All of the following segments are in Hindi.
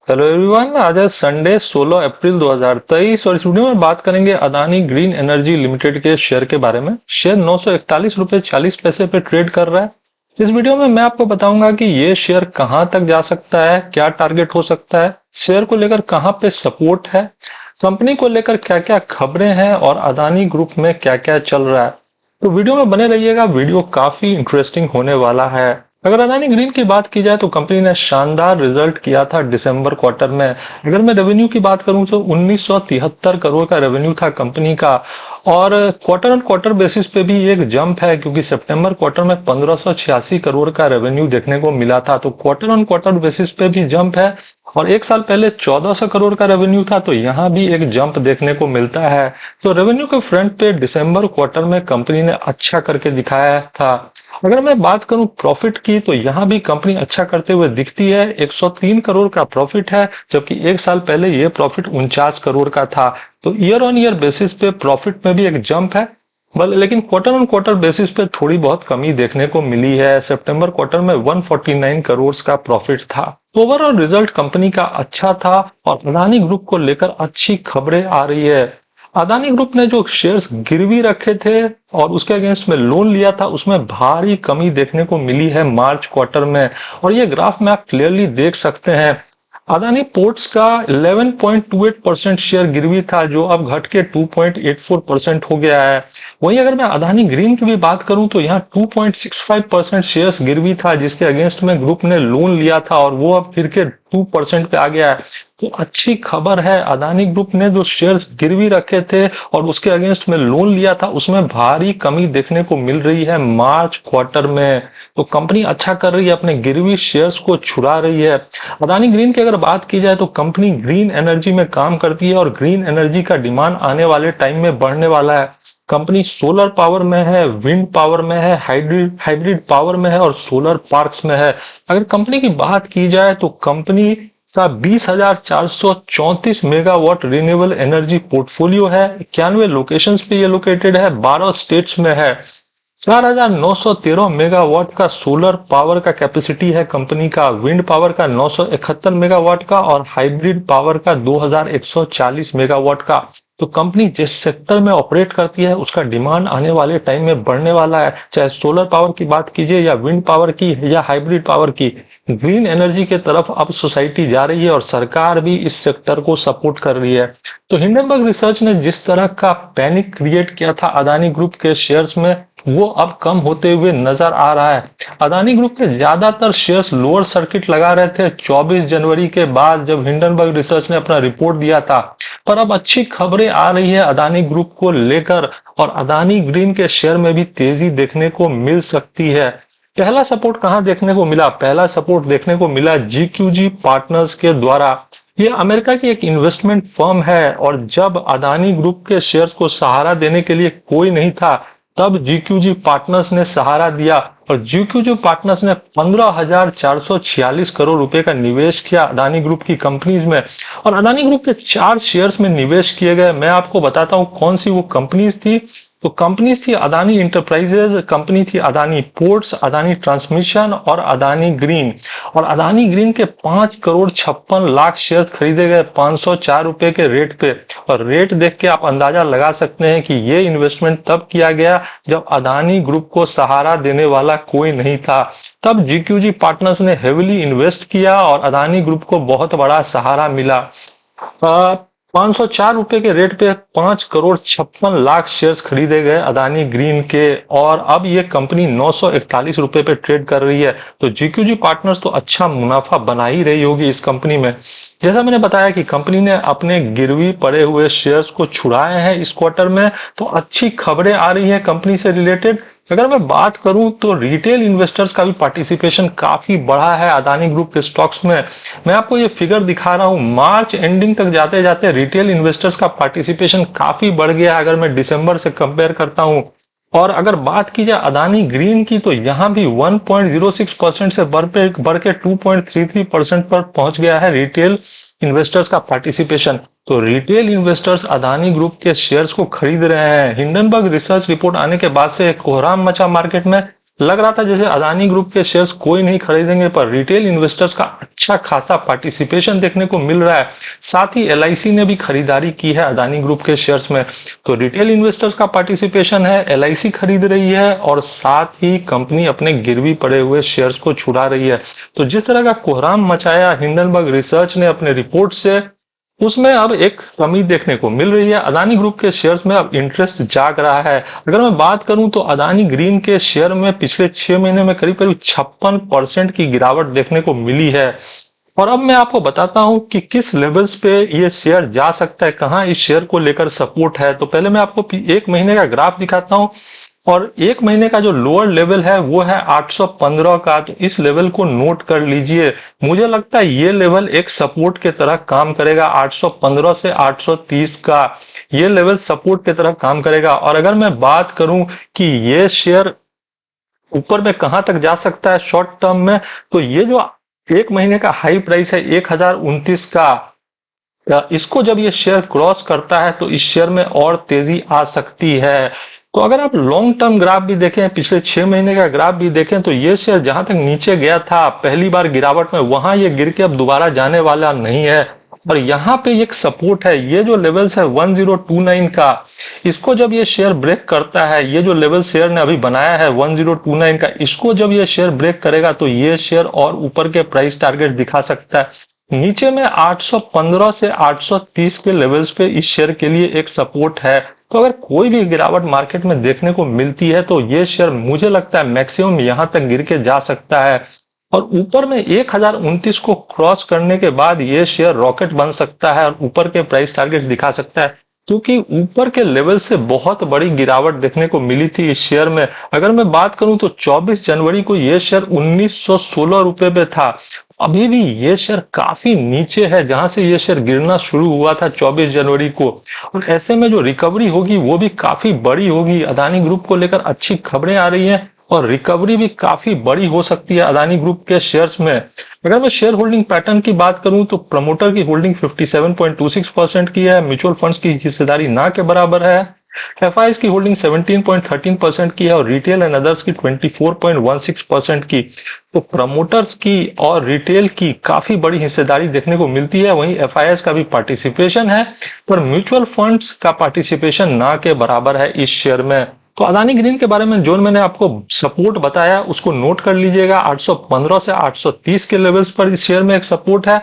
हेलो एवरीवन, आज है संडे 16 अप्रैल 2023 और इस वीडियो में बात करेंगे अदानी ग्रीन एनर्जी लिमिटेड के शेयर के बारे में। शेयर 941 रुपए 40 पैसे पे ट्रेड कर रहा है। इस वीडियो में मैं आपको बताऊंगा कि ये शेयर कहां तक जा सकता है, क्या टारगेट हो सकता है, शेयर को लेकर कहां पे सपोर्ट है, कंपनी को लेकर क्या क्या खबरें हैं और अदानी ग्रुप में क्या क्या चल रहा है। तो वीडियो में बने रहिएगा, वीडियो काफी इंटरेस्टिंग होने वाला है। अगर अदानी ग्रीन की बात की जाए तो कंपनी ने शानदार रिजल्ट किया था दिसंबर क्वार्टर में। अगर मैं रेवेन्यू की बात करूं तो 1973 करोड़ का रेवेन्यू था कंपनी का। और क्वार्टर ऑन क्वार्टर बेसिस पे भी एक जंप है, क्योंकि सितंबर क्वार्टर में 1586 करोड़ का रेवेन्यू देखने को मिला था। तो क्वार्टर ऑन क्वार्टर बेसिस पे भी जंप है। और एक साल पहले 1400 करोड़ का रेवेन्यू था, तो यहाँ भी एक जंप देखने को मिलता है। तो रेवेन्यू के फ्रंट पे दिसंबर क्वार्टर में कंपनी ने अच्छा करके दिखाया था। अगर मैं बात करूं प्रॉफिट की, तो यहां भी कंपनी अच्छा करते हुए दिखती है। 103 करोड़ का प्रॉफिट है, जबकि एक साल पहले ये प्रॉफिट 49 करोड़ का था। तो ईयर ऑन ईयर बेसिस पे प्रॉफिट में भी एक जंप है। लेकिन क्वार्टर ऑन क्वार्टर बेसिस पे थोड़ी बहुत कमी देखने को मिली है। सितंबर क्वार्टर में 149 करोड़ का प्रॉफिट था। तो ओवरऑल रिजल्ट कंपनी का अच्छा था और अदानी ग्रुप को लेकर अच्छी खबरें आ रही है। अदानी ग्रुप ने जो शेयर्स गिरवी रखे थे और उसके अगेंस्ट में लोन लिया था, उसमें भारी कमी देखने को मिली है मार्च क्वार्टर में। और ये ग्राफ में आप क्लियरली देख सकते हैं। अदानी पोर्ट्स का 11.28% शेयर गिरवी था, जो अब घट के 2.84% हो गया है। वहीं अगर मैं अदानी ग्रीन की भी बात करूं तो यहाँ 2.65% शेयर्स गिरवी था, जिसके अगेंस्ट में ग्रुप ने लोन लिया था और वो अब फिर के 2% पे आ गया है। तो अच्छी खबर है, अदानी ग्रुप ने जो शेयर्स गिरवी रखे थे और उसके अगेंस्ट में लोन लिया था, उसमें भारी कमी देखने को मिल रही है मार्च क्वार्टर में। तो कंपनी अच्छा कर रही है, अपने गिरवी शेयर्स को छुड़ा रही है। अदानी ग्रीन की अगर बात की जाए तो कंपनी ग्रीन एनर्जी में काम करती है और ग्रीन एनर्जी का डिमांड आने वाले टाइम में बढ़ने वाला है। कंपनी सोलर पावर में है, विंड पावर में है, हाइब्रिड पावर में है और सोलर पार्क्स में है। अगर कंपनी की बात की जाए तो कंपनी का 20,434 मेगावाट रिन्यूएबल एनर्जी पोर्टफोलियो है। 91 लोकेशंस पे ये लोकेटेड है, 12 स्टेट्स में है। 4,913 मेगावाट का सोलर पावर का कैपेसिटी है कंपनी का, विंड पावर का 971 मेगावाट का और हाइब्रिड पावर का 2140 मेगावाट का। तो कंपनी जिस सेक्टर में ऑपरेट करती है उसका डिमांड आने वाले टाइम में बढ़ने वाला है। चाहे सोलर पावर की बात कीजिए या विंड पावर की या हाइब्रिड पावर की, ग्रीन एनर्जी के तरफ अब सोसाइटी जा रही है और सरकार भी इस सेक्टर को सपोर्ट कर रही है। तो हिंडनबर्ग रिसर्च ने जिस तरह का पैनिक क्रिएट किया था अदानी ग्रुप के शेयर्स में, वो अब कम होते हुए नजर आ रहा है। अदानी ग्रुप के ज्यादातर शेयर्स लोअर सर्किट लगा रहे थे 24 जनवरी के बाद, जब हिंडनबर्ग रिसर्च ने अपना रिपोर्ट दिया था। पर अब अच्छी खबरें आ रही है अदानी ग्रुप को लेकर और अदानी ग्रीन के शेयर में भी तेजी देखने को मिल सकती है। पहला सपोर्ट कहां देखने को मिला? पहला सपोर्ट देखने को मिला जीक्यूजी पार्टनर्स के द्वारा। ये अमेरिका की एक इन्वेस्टमेंट फर्म है और जब अदानी ग्रुप के शेयर्स को सहारा देने के लिए कोई नहीं था, तब जीक्यूजी पार्टनर्स ने सहारा दिया और जीक्यूजी पार्टनर्स ने 15,446 करोड़ रुपए का निवेश किया अदानी ग्रुप की कंपनीज में। और अदानी ग्रुप के 4 शेयर्स में निवेश किए गए। मैं आपको बताता हूं कौन सी वो कंपनीज थी। तो कंपनीज थी अदानी इंटरप्राइजेज, कंपनी थी अदानी पोर्ट्स, अदानी ट्रांसमिशन और अदानी ग्रीन। और अदानी ग्रीन के 5,56,00,000 शेयर खरीदे गए 504 रुपए के रेट पे। और रेट देख के आप अंदाजा लगा सकते हैं कि ये इन्वेस्टमेंट तब किया गया जब अदानी ग्रुप को सहारा देने वाला कोई नहीं था। तब जीक्यूजी पार्टनर्स ने हेविली इन्वेस्ट किया और अदानी ग्रुप को बहुत बड़ा सहारा मिला। 504 रुपए के रेट पे 5,56,00,000 शेयर्स खरीदे गए अदानी ग्रीन के और अब ये कंपनी 941 रुपए पे ट्रेड कर रही है। तो जीक्यूजी पार्टनर्स तो अच्छा मुनाफा बना ही रही होगी इस कंपनी में। जैसा मैंने बताया कि कंपनी ने अपने गिरवी पड़े हुए शेयर्स को छुड़ाए हैं इस क्वार्टर में, तो अच्छी खबरें आ रही है कंपनी से रिलेटेड। अगर मैं बात करूं तो रिटेल इन्वेस्टर्स का भी पार्टिसिपेशन काफी बढ़ा है अदानी ग्रुप के स्टॉक्स में। मैं आपको ये फिगर दिखा रहा हूं, मार्च एंडिंग तक जाते जाते रिटेल इन्वेस्टर्स का पार्टिसिपेशन काफी बढ़ गया अगर मैं दिसंबर से कंपेयर करता हूं। और अगर बात की जाए अदानी ग्रीन की, तो यहां भी 1.06% से बढ़ के 2.33% पर पहुंच गया है रिटेल इन्वेस्टर्स का पार्टिसिपेशन। तो रिटेल इन्वेस्टर्स अदानी ग्रुप के शेयर्स को खरीद रहे हैं। हिंडनबर्ग रिसर्च रिपोर्ट आने के बाद से एक कोहराम मचा मार्केट में। लग रहा था जैसे अदानी ग्रुप के शेयर्स कोई नहीं खरीदेंगे, पर रिटेल इन्वेस्टर्स का अच्छा खासा पार्टिसिपेशन देखने को मिल रहा है। साथ ही एलआईसी ने भी खरीदारी की है अदानी ग्रुप के शेयर्स में। तो रिटेल इन्वेस्टर्स का पार्टिसिपेशन है, एलआईसी खरीद रही है और साथ ही कंपनी अपने गिरवी पड़े हुए शेयर्स को छुड़ा रही है। तो जिस तरह का कोहराम मचाया हिंडनबर्ग रिसर्च ने अपने रिपोर्ट से, उसमें अब एक कमी देखने को मिल रही है। अदानी ग्रुप के शेयर्स में अब इंटरेस्ट जाग रहा है। अगर मैं बात करूं तो अदानी ग्रीन के शेयर में पिछले 6 महीने में करीब करीब 56% की गिरावट देखने को मिली है। और अब मैं आपको बताता हूं कि किस लेवल्स पे ये शेयर जा सकता है, कहां इस शेयर को लेकर सपोर्ट है। तो पहले मैं आपको एक महीने का ग्राफ दिखाता हूं, और एक महीने का जो लोअर लेवल है वो है 815 का। तो इस लेवल को नोट कर लीजिए। मुझे लगता है ये लेवल एक सपोर्ट के तरह काम करेगा। 815 से 830 का ये लेवल सपोर्ट के तरह काम करेगा। और अगर मैं बात करूं कि ये शेयर ऊपर में कहां तक जा सकता है शॉर्ट टर्म में, तो ये जो एक महीने का हाई प्राइस है 1029 का, इसको जब ये शेयर क्रॉस करता है तो इस शेयर में और तेजी आ सकती है। तो अगर आप लॉन्ग टर्म ग्राफ भी देखें, पिछले 6 महीने का ग्राफ भी देखें, तो ये शेयर जहां तक नीचे गया था पहली बार गिरावट में, वहां ये गिर के अब दोबारा जाने वाला नहीं है। और यहाँ पे एक सपोर्ट है, ये जो लेवल्स है 1029 का, इसको जब ये शेयर ब्रेक करता है, ये जो लेवल शेयर ने अभी बनाया है 1029 का, इसको जब ये शेयर ब्रेक करेगा तो ये शेयर और ऊपर के प्राइस टारगेट दिखा सकता है। नीचे में 815 से 830 के लेवल्स पे इस शेयर के लिए एक सपोर्ट है। तो अगर कोई भी गिरावट मार्केट में देखने को मिलती है तो ये शेयर मुझे लगता है मैक्सिमम यहां तक गिर के जा सकता है। और ऊपर में 1029 को क्रॉस करने के बाद ये शेयर रॉकेट बन सकता है और ऊपर के प्राइस टारगेट दिखा सकता है, क्योंकि ऊपर के लेवल से बहुत बड़ी गिरावट देखने को मिली थी इस शेयर में। अगर मैं बात करूं तो 24 जनवरी को ये शेयर 1916 रुपए पे था। अभी भी ये शेयर काफी नीचे है जहां से ये शेयर गिरना शुरू हुआ था 24 जनवरी को। और ऐसे में जो रिकवरी होगी वो भी काफी बड़ी होगी। अदानी ग्रुप को लेकर अच्छी खबरें आ रही हैं और रिकवरी भी काफी बड़ी हो सकती है अदानी ग्रुप के शेयर्स में। अगर मैं शेयर होल्डिंग पैटर्न की बात करूं तो प्रमोटर की होल्डिंग 57.26% की है, म्यूचुअल फंड्स की हिस्सेदारी ना के बराबर है, एफआईएस की होल्डिंग 17.13% की है और रिटेल एंड अदर्स की 24.16% की। तो प्रमोटर्स की और रिटेल की काफी बड़ी हिस्सेदारी देखने को मिलती है। वहीं एफआईएस का भी पार्टिसिपेशन है, पर म्यूचुअल फंड्स का पार्टिसिपेशन ना के बराबर है इस शेयर में। तो अदानी ग्रीन के बारे में जो मैंने आपको सपोर्ट बताया उसको नोट कर लीजिएगा। 815 से 830 के लेवल्स पर इस शेयर में एक सपोर्ट है।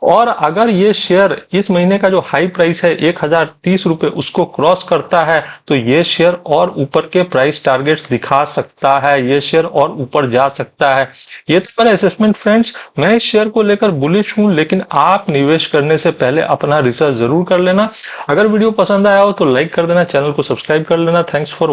और अगर ये शेयर इस महीने का जो हाई प्राइस है 1030 रुपए उसको क्रॉस करता है तो ये शेयर और ऊपर के प्राइस टारगेट्स दिखा सकता है, ये शेयर और ऊपर जा सकता है। ये तो मेरा असेसमेंट फ्रेंड्स। मैं इस शेयर को लेकर बुलिश हूं, लेकिन आप निवेश करने से पहले अपना रिसर्च जरूर कर लेना। अगर वीडियो पसंद आया हो तो लाइक कर देना, चैनल को सब्सक्राइब कर लेना। Thanks for